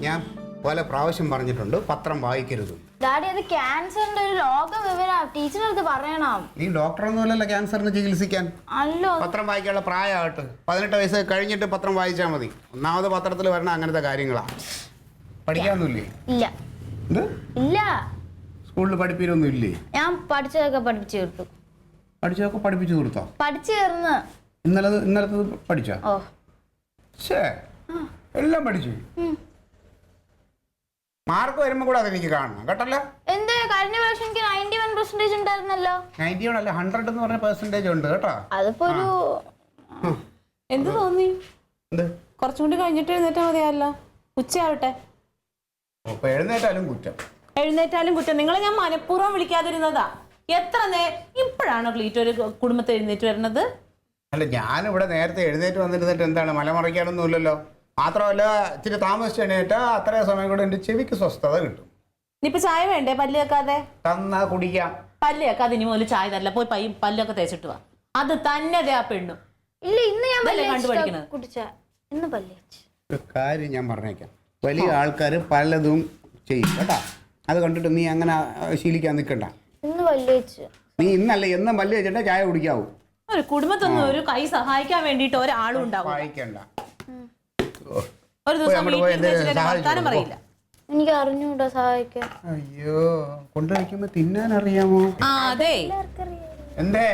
ഞാൻ പല പ്രാവശ്യം പറഞ്ഞിട്ടുണ്ട് പത്രം വായിക്കരുത്. ഡാഡി അത് ക്യാൻസറിന്റെ ഒരു ലോക വിവരം ടീച്ചറടുത്ത് പറയണം. നീ ഡോക്ടറൊന്നുമല്ലല്ലോ ക്യാൻസറിന് ചികിത്സിക്കാൻ. അല്ലോ പത്രം വായിക്കാനുള്ള പ്രായമായിട്ട് 18 വയസ്സ് കഴിഞ്ഞിട്ട് പത്രം വായിച്ചാൽ മതി. ഒന്നാമത് പത്രത്തിൽ വരണ അങ്ങനത്തെ കാര്യങ്ങളാ. പഠിക്കാനൊന്നുമില്ലേ? ഇല്ല. എന്ത് ഇല്ല? സ്കൂളിൽ പഠിപ്പിക്കൊന്നും ഇല്ലേ? ഞാൻ പഠിച്ചതൊക്കെ പഠിപ്പിച്ചു കൊടുത്തു. പഠിച്ചതൊക്കെ പഠിപ്പിച്ചു കൊടുത്തോ? പഠിച്ചു തീർന്ന്. ഇന്നലത്തെ പഠിച്ചോ? ഓ എല്ലാം പഠിച്ചു. മാർക്ക് വരുമ്പോ കൂടെ അതെനിക്ക് കാണണം കേട്ടല്ലോ. എന്തേ കഴിഞ്ഞ പ്രാവശ്യം എനിക്ക് 91% ഉണ്ടായിരുന്നല്ലോ. 91 അല്ല 100 എന്ന് പറഞ്ഞ പെർസെന്റേജ് ഉണ്ട് കേട്ടോ. അതിപ്പോ ഒരു എന്ത് തോന്നി? എന്ത് കുറച്ചും കൂടി കഴിഞ്ഞിട്ട് എഴുന്നേറ്റാ മതിയല്ലോ. ഉച്ചയാവട്ടെ. അപ്പൊ എഴുന്നേറ്റാലും കുറ്റം. എഴുന്നേറ്റാലും കുറ്റം. നിങ്ങളെ ഞാൻ മനഃപൂർവ്വം വിളിക്കാതിരുന്നതാ. എത്ര ഇപ്പോഴാണോ ക്ലീറ്റോ ഒരു കുടുംബത്തെ എഴുന്നേറ്റ് വരുന്നത്? അല്ല ഞാനിവിടെ നേരത്തെ എഴുന്നേറ്റ് വന്നിരുന്നിട്ട് എന്താണ് മലമറിക്കാനൊന്നും ഇല്ലല്ലോ. മാത്രമല്ല ഇച്ചിരി താമസിച്ച് എണീറ്റാ അത്രയും സമയം കൂടെ എൻ്റെ ചെവിക്ക് സ്വസ്ഥത കിട്ടും. ഇനിയിപ്പോ ചായ വേണ്ടേ? പല്ല് വെക്കാതെ തന്നാ കുടിക്കാം. പല്ല് വെക്കാതെ ഇനി മുതൽ ചായ തരില്ല. പോയി പല്ലൊക്കെ തേച്ചിട്ട് വാ. അത് തന്നെ ആ പെണ്ണു. ഇല്ല ഇന്ന് ഞാൻ കണ്ടുപഠിക്കണത് ഇന്ന് പല്ല് ഒരു കാര്യം ഞാൻ പറഞ്ഞേക്കാം. വലിയ ആൾക്കാർ പലതും ചെയ്യും കേട്ടാ. അത് കണ്ടിട്ട് നീ അങ്ങനെ ശീലിക്കാൻ നിൽക്കണ്ട. ഇന്ന് പല്ല് വെച്ച് നീ ഇന്നല്ല എന്നും പല്ല് വെച്ചിട്ടേ ചായ കുടിക്കാവൂ. ഒരു കുടുംബത്തൊന്നും ഒരു കൈ സഹായിക്കാൻ വേണ്ടിട്ട് ഒരാളും ഉണ്ടാവും. വായിക്കണ്ട. ഒരു ദിവസം വർത്താനം പറയില്ല. എനിക്ക് അറിഞ്ഞൂടാ സഹായിക്കാൻ. അയ്യോ കൊണ്ടുവയ്ക്കുമ്പോ തിന്നാൻ അറിയാമോ? അതെ. എന്തേ?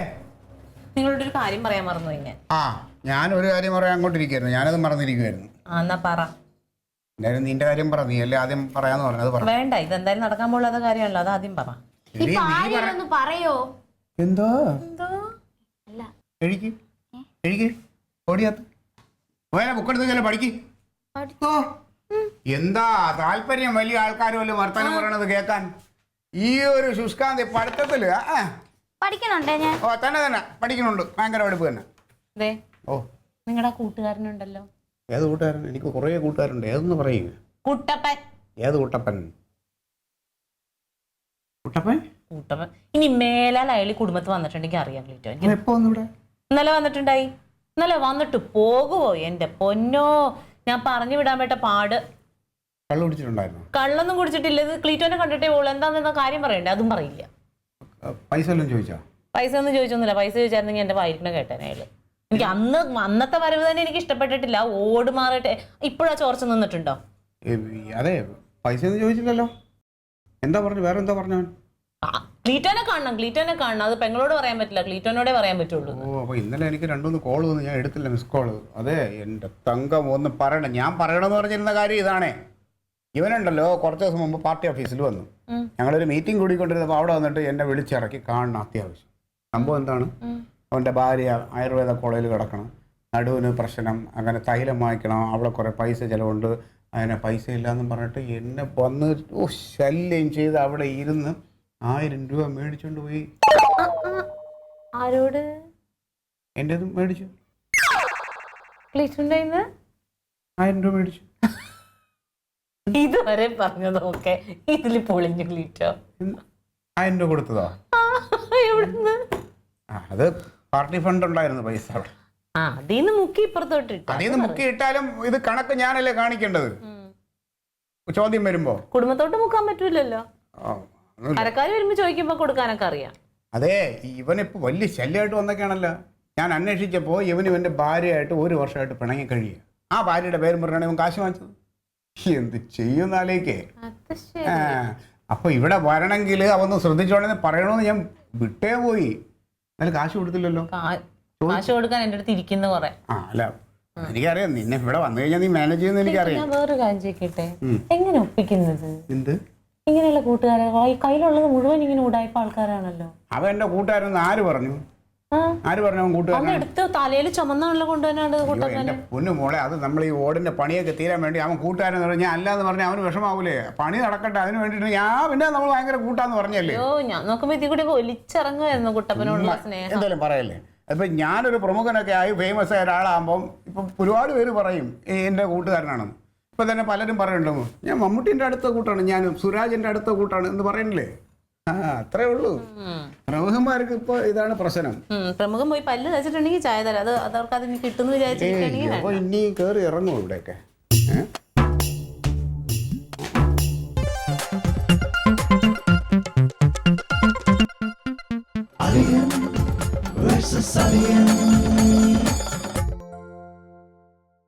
നിങ്ങളോട് ഒരു കാര്യം പറയാൻ മറന്നു ഞാൻ. ഞാനൊരു കാര്യം പറയാൻ അങ്ങോട്ടിരിക്കുന്നു. ഞാനത് മറന്നിരിക്കുവായിരുന്നു. എന്നാ പറ. എന്തായാലും നിന്റെ കാര്യം പറ. നീ അല്ലേ ആദ്യം പറയാന്ന് പറഞ്ഞത്. വേണ്ട, ഇതെന്തായാലും നടക്കാൻ പോകാത്ത കാര്യമല്ലോ. അത് ആദ്യം പറ. പറയോ? എന്തോ അല്ല എഴുക്ക് ഓടിയാത്ത് ബുക്കെടുത്ത് പഠിക്ക്. എന്താ താല്പര്യം വലിയ ആൾക്കാർ വല്ലതും വർത്തമാനം പറയണത് കേൾക്കാൻ. ഈ ഒരു ശുഷ്കാന്തി പഠിത്തത്തില് പഠിക്കണുണ്ടേ ഞാൻ. തന്നെ പഠിക്കണുണ്ട്. ഭയങ്കര പഠിപ്പ് തന്നെ. നിങ്ങളുടെ കൂട്ടുകാരനുണ്ടല്ലോ. ഏത് കൂട്ടുകാരൻ? എനിക്ക് കുറേ കൂട്ടുകാരുണ്ട്. ഏതെന്ന് പറയൂ. കുട്ടപ്പൻ. ഏത് കുട്ടപ്പൻ? കുട്ടപ്പൻ ഇനി മേലാൽ അയാൾ കുടുംബത്ത് വന്നിട്ടുണ്ടെങ്കിൽ അറിയാൻ ക്ലീറ്റോ. ഇന്നലെ വന്നിട്ടുണ്ടായി. ഇന്നലെ വന്നിട്ട് പോകുവോ എന്റെ പൊന്നോ. ഞാൻ പറഞ്ഞു വിടാൻ പറ്റ പാട്. കള്ളു കുടിച്ചിട്ടുണ്ടായിരുന്നു? കള്ളൊന്നും കുടിച്ചിട്ടില്ല. ഇത് ക്ലീറ്റോനെ കണ്ടിട്ടേ പോളൂ. എന്താണെന്ന കാര്യം പറയണ്ടേ? അതും പറയില്ല. പൈസ ചോദിച്ചോ? പൈസ ഒന്നും ചോദിച്ചൊന്നുമില്ല. പൈസ ചോദിച്ചായിരുന്നെങ്കിൽ എന്റെ വായിരിക്കണ കേട്ടേനെ അയാള്. എനിക്ക് അന്നത്തെ വരവ് തന്നെ എനിക്ക് ഇഷ്ടപ്പെട്ടിട്ടില്ല. ഓട് മാറിയിട്ട് ഇപ്പോഴാ ചോർച്ച നിന്നിട്ടുണ്ടോ? അതെ പൈസ ഒന്നും ചോദിച്ചില്ലല്ലോ. എന്താ പറഞ്ഞു? വേറെ എന്താ പറഞ്ഞു? ക്ലീറ്റോനെ കാണണം. അത് പെങ്ങളോട് പറയാൻ പറ്റില്ല. ക്ലീറ്റോനോടെ പറയാൻ പറ്റുള്ളൂ. അപ്പൊ ഇന്നലെ എനിക്ക് 2-3 കോള് വന്നു. ഞാൻ എടുത്തില്ല, മിസ് കോള്. അതെ എന്റെ തങ്കം ഒന്ന് പറയണം. ഞാൻ പറയണമെന്ന് പറഞ്ഞിരുന്ന കാര്യം ഇതാണേ. ഇവനുണ്ടല്ലോ കുറച്ച് ദിവസം മുമ്പ് പാർട്ടി ഓഫീസിൽ വന്നു. ഞങ്ങളൊരു മീറ്റിംഗ് കൂടിക്കൊണ്ടിരുന്നപ്പോൾ അവിടെ വന്നിട്ട് എന്നെ വിളിച്ചിറക്കി കാണണം അത്യാവശ്യം. സംഭവം എന്താണ്? അവൻ്റെ ഭാര്യ ആയുർവേദ കോളേജിൽ കിടക്കണം. നടുവിന് പ്രശ്നം. അങ്ങനെ തൈലം വാങ്ങിക്കണം. അവിടെ കുറേ പൈസ ചിലവുണ്ട്. അതിനെ പൈസ ഇല്ലയെന്നും പറഞ്ഞിട്ട് എന്നെ വന്ന് ശല്യം ചെയ്ത് അവിടെ ഇരുന്ന് 1000 രൂപ മേടിച്ചോണ്ട് പോയി. ആരോട്? എന്റേതും മേടിച്ചു. 1000 രൂപ മേടിച്ചു. ഇതുവരെ പറഞ്ഞതൊക്കെ ഇതിൽ പൊളിഞ്ഞു. ക്ലീറ്റോ 1000 രൂപ കൊടുത്തതോ? അത് പാർട്ടി ഫണ്ട് ഉണ്ടായിരുന്നു പൈസ അവിടെ. അതിന്ന് മുക്കി ഇപ്പുറത്തോട്ട് അതിന്ന് മുക്കി ഇട്ടാലും ഇത് കണക്ക് ഞാനല്ലേ കാണിക്കേണ്ടത്. ചോദ്യം വരുമ്പോ കുടുംബത്തോട്ട് മുക്കാൻ പറ്റൂലല്ലോ. കരക്കാര് വരുമ്പോ ചോദിക്കുമ്പോ കൊടുക്കാനൊക്കെ അറിയാം. അതെ ഇവനിപ്പോ വലിയ ശല്യമായിട്ട് വന്നൊക്കെയാണല്ലോ. ഞാൻ അന്വേഷിച്ചപ്പോ ഇവന്റെ ഭാര്യയായിട്ട് 1 വർഷമായിട്ട് പിണങ്ങി കഴിയുക. ആ ഭാര്യയുടെ പേരും പറഞ്ഞാണ് ഇവൻ കാശ് വാങ്ങിച്ചത്. എന്ത് ചെയ്യുന്നാലേക്കേ. അപ്പൊ ഇവിടെ വരണമെങ്കിൽ അവന്ന് ശ്രദ്ധിച്ചോളെന്ന് പറയണമെന്ന് ഞാൻ വിട്ടേ പോയി. എന്നാലും കാശ് കൊടുത്തില്ലല്ലോ. കാശ് കൊടുക്കാൻ എന്റെ അടുത്ത് ഇരിക്കുന്ന കുറെ. അല്ല എനിക്കറിയാം നിന്നെ ഇവിടെ വന്നു കഴിഞ്ഞാൽ നീ മാനേജ് ചെയ്യുന്ന എനിക്കറിയാം. ഞാൻ വേറൊരു കാര്യം ചോദിക്കട്ടെ. എങ്ങനെ ഒപ്പിക്കുന്നത്? എന്ത് ഇങ്ങനെയുള്ള കൂട്ടുകാരെ? കയ്യിലുള്ളത് മുഴുവൻ ഇങ്ങനെ ഉടായ്പ ആൾക്കാരാണല്ലോ. അവൻ എന്റെ കൂട്ടുകാരെന്ന് ആര് പറഞ്ഞു? അവൻ കൂട്ടുകാരൻ എടുത്ത് തലയിൽ ചുമന്നാണല്ലോ കൊണ്ടുവരാണ്ട്. എന്റെ പൊന്നു മോളെ, അത് നമ്മൾ ഈ ഓടിന്റെ പണിയൊക്കെ തീരാൻ വേണ്ടി അവൻ കൂട്ടുകാരെന്ന് പറഞ്ഞാൽ അല്ലാന്ന് പറഞ്ഞാൽ അവന് വിഷമാവൂലേ? പണി നടക്കട്ടെ അതിന് വേണ്ടിട്ട് ഞാൻ പിന്നെ നമ്മൾ ഭയങ്കര കൂട്ടാന്ന് പറഞ്ഞല്ലേ. ഞാൻ നോക്കുമ്പോ ഇതിൽ കൂടി ഒലിച്ചിറങ്ങുമായിരുന്നു കുട്ടപ്പനോടുള്ള സ്നേഹം. എന്തായാലും പറയല്ലേ. അപ്പൊ ഞാനൊരു പ്രമുഖനൊക്കെ ആയി ഫേമസ് ആയ ഒരാളാകുമ്പോൾ ഇപ്പം ഒരുപാട് പേര് പറയും എന്റെ കൂട്ടുകാരനാണെന്ന്. ഇപ്പൊ തന്നെ പലരും പറയുന്നുണ്ടോ ഞാൻ മമ്മൂട്ടിന്റെ അടുത്ത കൂട്ടാണ്, ഞാൻ സുരാജിന്റെ അടുത്ത കൂട്ടാണ് എന്ന് പറയുന്നില്ലേ. അത്രേ ഉള്ളൂ. പ്രമുഖന്മാർക്ക് ഇപ്പൊ ഇതാണ് പ്രശ്നം. പ്രമുഖം പോയി പല്ല് തച്ചിട്ടുണ്ടെങ്കിൽ ചായ തരാം. അത് അതവർക്ക് അതിന് കിട്ടുന്നു വിചാരിച്ചിട്ടുണ്ടെങ്കിൽ അപ്പൊ ഇനി കേറി ഇറങ്ങും ഇവിടെയൊക്കെ. Alien versus Alien.